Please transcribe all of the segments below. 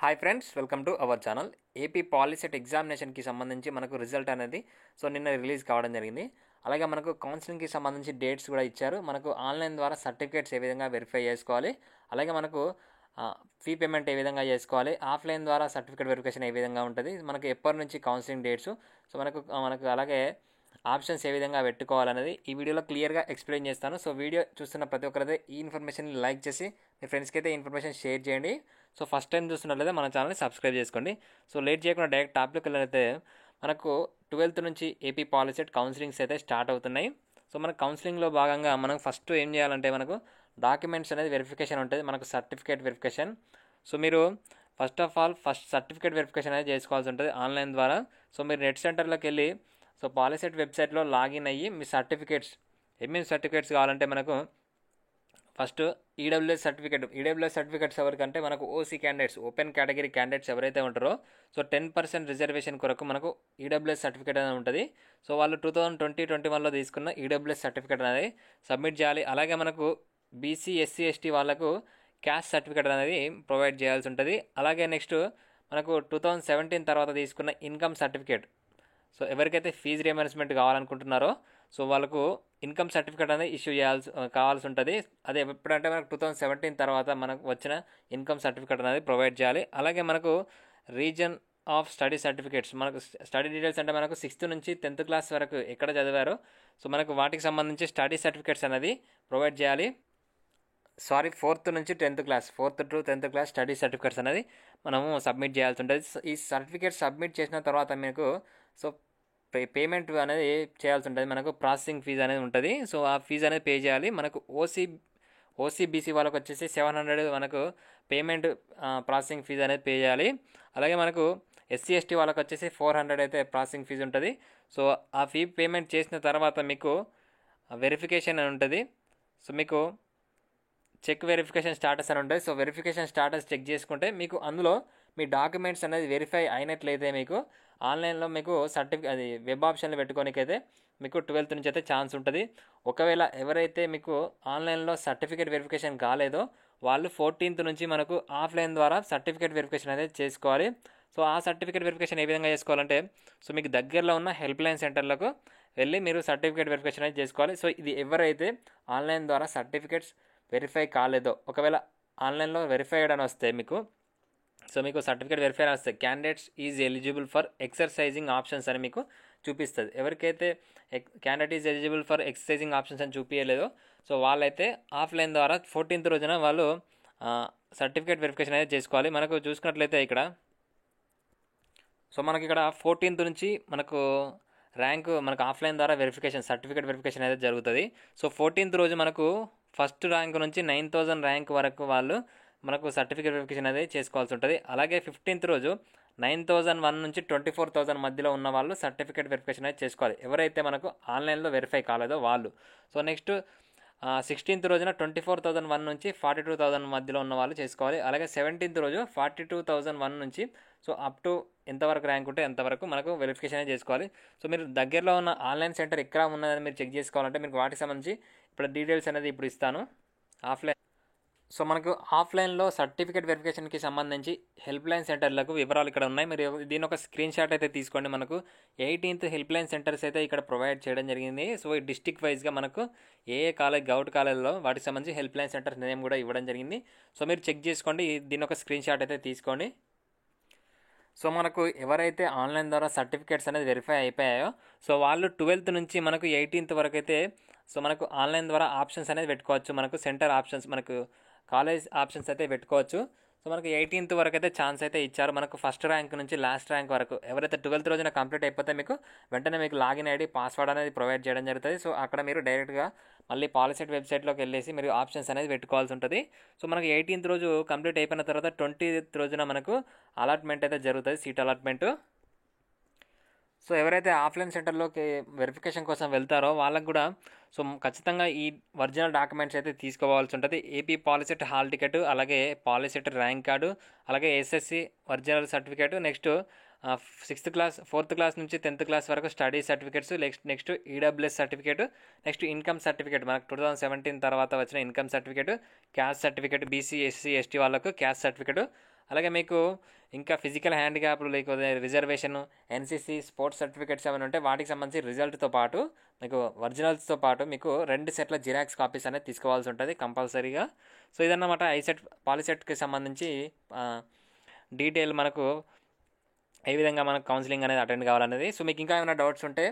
Hi friends, welcome to our channel. AP POLYCET ఎగ్జామినేషన్కి సంబంధించి మనకు రిజల్ట్ అనేది నిన్న రిలీజ్ కావడం జరిగింది. అలాగే మనకు కౌన్సిలింగ్కి సంబంధించి డేట్స్ కూడా ఇచ్చారు. మనకు ఆన్లైన్ ద్వారా సర్టిఫికేట్స్ ఏ విధంగా వెరిఫై చేసుకోవాలి, అలాగే మనకు ఫీ పేమెంట్ ఏ విధంగా చేసుకోవాలి, ఆఫ్లైన్ ద్వారా సర్టిఫికేట్ వెరిఫికేషన్ ఏ విధంగా ఉంటుంది, మనకు ఎప్పటి నుంచి కౌన్సిలింగ్ డేట్స్, మనకు అలాగే ఆప్షన్స్ ఏ విధంగా పెట్టుకోవాలనేది ఈ వీడియోలో క్లియర్గా ఎక్స్ప్లెయిన్ చేస్తాను. సో వీడియో చూస్తున్న ప్రతి ఒక్కరైతే ఈ ఇన్ఫర్మేషన్ లైక్ చేసి మీ ఫ్రెండ్స్కి అయితే ఇన్ఫర్మేషన్ షేర్ చేయండి. సో ఫస్ట్ టైం చూస్తున్నట్లయితే మన ఛానల్ని సబ్స్క్రైబ్ చేసుకోండి. సో లేట్ చేయకుండా డైరెక్ట్ టాపిక్కి వెళ్ళితే మనకు 12th నుంచి ఏపీ పాలిసెట్ కౌన్సిలింగ్స్ అయితే స్టార్ట్ అవుతున్నాయి. సో మన కౌన్సిలింగ్లో భాగంగా మనం ఫస్ట్ ఏం చేయాలంటే మనకు డాక్యుమెంట్స్ అనేది వెరిఫికేషన్ ఉంటుంది, మనకు సర్టిఫికేట్ వెరిఫికేషన్. సో మీరు ఫస్ట్ సర్టిఫికేట్ వెరిఫికేషన్ అనేది చేసుకోవాల్సి ఉంటుంది ఆన్లైన్ ద్వారా. సో మీరు నెట్ సెంటర్లోకి వెళ్ళి పాలిసెట్ వెబ్సైట్లో లాగిన్ అయ్యి మీ సర్టిఫికేట్స్ ఏమేమి సర్టిఫికేట్స్ కావాలంటే మనకు ఫస్ట్ ఈడబ్ల్యూఎస్ సర్టిఫికేట్స్ ఎవరికంటే మనకు OC candidates, open category candidates ఎవరైతే ఉంటారో 10% రిజర్వేషన్ కొరకు మనకు ఈడబ్ల్యూఎస్ సర్టిఫికేట్ అనేది ఉంటుంది. సో వాళ్ళు 2020-21లో తీసుకున్న ఈడబ్ల్యూఎస్ సర్టిఫికేట్ అనేది సబ్మిట్ చేయాలి. అలాగే మనకు బీసీ, ఎస్సీ, ఎస్టీ వాళ్ళకు క్యాస్ట్ సర్టిఫికేట్ అనేది ప్రొవైడ్ చేయాల్సి ఉంటుంది. అలాగే నెక్స్ట్ మనకు 2017 తర్వాత తీసుకున్న ఇన్కమ్ సర్టిఫికేట్, సో ఎవరికైతే ఫీజు రియంబర్స్మెంట్ కావాలనుకుంటున్నారో సో వాళ్ళకు ఇన్కమ్ సర్టిఫికేట్ అనేది ఇష్యూ కావాల్సి ఉంటుంది. అదే ఎప్పుడంటే మనకు 2017 తర్వాత మనకు వచ్చిన ఇన్కమ్ సర్టిఫికేట్ అనేది ప్రొవైడ్ చేయాలి. అలాగే మనకు రీజన్ ఆఫ్ స్టడీ సర్టిఫికేట్స్, మనకు స్టడీ డీటెయిల్స్ అంటే మనకు 6th నుంచి 10th క్లాస్ వరకు ఎక్కడ చదివారో సో మనకు వాటికి సంబంధించి స్టడీ సర్టిఫికేట్స్ అనేది ప్రొవైడ్ చేయాలి. 4th నుంచి 10th class, 4th to 10th class study certificates అనేది మనము సబ్మిట్ చేయాల్సి ఉంటుంది. ఈ సర్టిఫికేట్ సబ్మిట్ చేసిన తర్వాత మీకు సో పేమెంట్ అనేది చేయాల్సి ఉంటుంది. మనకు ప్రాసెసింగ్ ఫీజు అనేది ఉంటుంది. సో ఆ ఫీజు అనేది పే చేయాలి. మనకు ఓసీబీసీ వాళ్ళకి వచ్చేసి 700 మనకు పేమెంట్ ప్రాసెసింగ్ ఫీజు అనేది పే చేయాలి. అలాగే మనకు ఎస్సీ, ఎస్టీ వాళ్ళకి వచ్చేసి 400 అయితే ప్రాసెసింగ్ ఫీజు ఉంటుంది. సో ఆ ఫీ పేమెంట్ చేసిన తర్వాత మీకు వెరిఫికేషన్ అని ఉంటుంది. సో మీకు చెక్ వెరిఫికేషన్ స్టాటస్ అని ఉంటుంది. సో వెరిఫికేషన్ స్టాటస్ చెక్ చేసుకుంటే మీకు అందులో మీ డాక్యుమెంట్స్ అనేది వెరిఫై అయినట్లయితే మీకు ఆన్లైన్లో మీకు అది వెబ్ ఆప్షన్లో పెట్టుకోనికైతే మీకు 12th నుంచి అయితే ఛాన్స్ ఉంటుంది. ఒకవేళ ఎవరైతే మీకు ఆన్లైన్లో సర్టిఫికేట్ వెరిఫికేషన్ కాలేదో వాళ్ళు 14th నుంచి మనకు ఆఫ్లైన్ ద్వారా సర్టిఫికేట్ వెరిఫికేషన్ అనేది చేసుకోవాలి. సో ఆ సర్టిఫికేట్ వెరిఫికేషన్ ఏ విధంగా చేసుకోవాలంటే సో మీకు దగ్గరలో ఉన్న హెల్ప్ లైన్ సెంటర్లకు వెళ్ళి మీరు సర్టిఫికేట్ వెరిఫికేషన్ అనేది చేసుకోవాలి. సో ఇది ఎవరైతే ఆన్లైన్ ద్వారా సర్టిఫికేట్స్ వెరిఫై కాలేదో, ఒకవేళ ఆన్లైన్లో వెరిఫైడ్ అని వస్తే మీకు సర్టిఫికేట్ వెరిఫై అని వస్తే candidates is eligible for exercising options అని మీకు చూపిస్తుంది. ఎవరికైతే candidate is eligible for exercising options అని చూపించలేదో సో వాళ్ళైతే ఆఫ్లైన్ ద్వారా 14th రోజున వాళ్ళు సర్టిఫికేట్ వెరిఫికేషన్ అనేది చేసుకోవాలి. మనకు చూసుకున్నట్లయితే ఇక్కడ సో మనకి ఇక్కడ 14th నుంచి మనకు మనకు ఆఫ్లైన్ ద్వారా సర్టిఫికేట్ వెరిఫికేషన్ అయితే జరుగుతుంది. సో 14th రోజు మనకు ఫస్ట్ ర్యాంక్ నుంచి 9000 ర్యాంక్ వరకు వాళ్ళు మనకు సర్టిఫికేట్ వెరిఫికేషన్ అనేది చేసుకోవాల్సి ఉంటుంది. అలాగే 15th రోజు 9001 నుంచి 24,000 మధ్యలో ఉన్న వాళ్ళు సర్టిఫికేట్ వెరిఫికేషన్ అనేది చేసుకోవాలి, ఎవరైతే మనకు ఆన్లైన్లో వెరిఫై కాలేదో వాళ్ళు. సో నెక్స్ట్ 16th రోజున 24,001 నుంచి 42,000 మధ్యలో ఉన్న వాళ్ళు చేసుకోవాలి. అలాగే 17th రోజు 42,001 నుంచి సో అప్ టు ఎంతవరకు ర్యాంక్ ఉంటే ఎంతవరకు మనకు వెరిఫికేషన్ అనేది చేసుకోవాలి. సో మీరు దగ్గరలో ఉన్న ఆన్లైన్ సెంటర్ ఎక్కడ ఉన్నదని మీరు చెక్ చేసుకోవాలంటే మీకు వాటికి సంబంధించి ఇప్పుడు డీటెయిల్స్ అనేది ఇప్పుడు ఇస్తాను. సో మనకు ఆఫ్లైన్లో సర్టిఫికేట్ వెరిఫికేషన్కి సంబంధించి హెల్ప్ లైన్ సెంటర్లకు వివరాలు ఇక్కడ ఉన్నాయి. మీరు దీని ఒక స్క్రీన్ షాట్ అయితే తీసుకోండి. మనకు 18th హెల్ప్ లైన్ సెంటర్స్ అయితే ఇక్కడ ప్రొవైడ్ చేయడం జరిగింది. సో ఈ డిస్టిక్ వైజ్గా మనకు ఏ గౌట్ కాలేజ్లో వాటికి సంబంధించి హెల్ప్ లైన్ సెంటర్స్ నేమ్ కూడా ఇవ్వడం జరిగింది. సో మీరు చెక్ చేసుకోండి, దీని ఒక స్క్రీన్ షాట్ అయితే తీసుకోండి. సో మనకు ఎవరైతే ఆన్లైన్ ద్వారా సర్టిఫికేట్స్ అనేది వెరిఫై అయిపోయాయో సో వాళ్ళు 12th నుంచి మనకు 18th వరకు అయితే సో మనకు ఆన్లైన్ ద్వారా ఆప్షన్స్ అనేది పెట్టుకోవచ్చు. మనకు సెంటర్ ఆప్షన్స్, మనకు కాలేజ్ ఆప్షన్స్ అయితే పెట్టుకోవచ్చు. సో మనకు 18th వరకు అయితే ఛాన్స్ అయితే ఇచ్చారు. మనకు ఫస్ట్ ర్యాంక్ నుంచి లాస్ట్ ర్యాంక్ వరకు ఎవరైతే 12th రోజున కంప్లీట్ అయిపోతే మీకు వెంటనే మీకు లాగిన్ ఐడి, పాస్వర్డ్ అనేది ప్రొవైడ్ చేయడం జరుగుతుంది. సో అక్కడ మీరు డైరెక్ట్గా మళ్ళీ పాలిసెట్ వెబ్సైట్లోకి వెళ్ళేసి మీరు ఆప్షన్స్ అనేది పెట్టుకోవాల్సి ఉంటుంది. సో మనకు 18th రోజు కంప్లీట్ అయిపోయిన తర్వాత 20th రోజున మనకు అలాట్మెంట్ అయితే జరుగుతుంది, సీట్ అలాట్మెంట్. సో ఎవరైతే ఆఫ్లైన్ సెంటర్లోకి వెరిఫికేషన్ కోసం వెళ్తారో వాళ్ళకు కూడా సో ఖచ్చితంగా ఈ ఒరిజినల్ డాక్యుమెంట్స్ అయితే తీసుకోవాల్సి ఉంటుంది. ఏపీ పాలిసెట్ హాల్ టికెట్, అలాగే పాలిసెట్ ర్యాంక్ కార్డు, అలాగే SSC original certificate, next 6th class 4th class నుంచి 10th క్లాస్ వరకు study certificates, next EWS certificate, next income certificate, మనకు 2017 తర్వాత వచ్చిన income certificate, caste certificate, BC, SC, ST వాళ్ళకు caste certificate, అలాగే మీకు ఇంకా ఫిజికల్ హ్యాండిక్యాప్లు లేకపోతే రిజర్వేషన్, ఎన్సీసీ, స్పోర్ట్స్ సర్టిఫికేట్స్ ఏమైనా ఉంటే వాటికి సంబంధించి రిజల్ట్తో పాటు మీకు ఒరిజినల్స్తో పాటు మీకు 2 సెట్ల జిరాక్స్ కాపీస్ అనేది తీసుకోవాల్సి ఉంటుంది కంపల్సరీగా. సో ఇదన్నమాట ఐసెట్ పాలిసెట్కి సంబంధించి డీటెయిల్ మనకు ఏ విధంగా మనకు కౌన్సిలింగ్ అనేది అటెండ్ కావాలనేది. సో మీకు ఇంకా ఏమైనా డౌట్స్ ఉంటే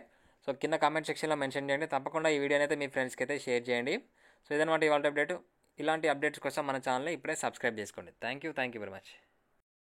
సో కింద కామెంట్ సెక్షన్లో మెన్షన్ చేయండి. తప్పకుండా ఈ వీడియోని అయితే మీ ఫ్రెండ్స్కి అయితే షేర్ చేయండి. సో ఇదన్నమాట ఇవాళ అప్డేట్. ఇలాంటి అప్డేట్స్ కోసం మన ఛానల్ని ఇప్పుడే సబ్స్క్రైబ్ చేసుకోండి. Thank you very much.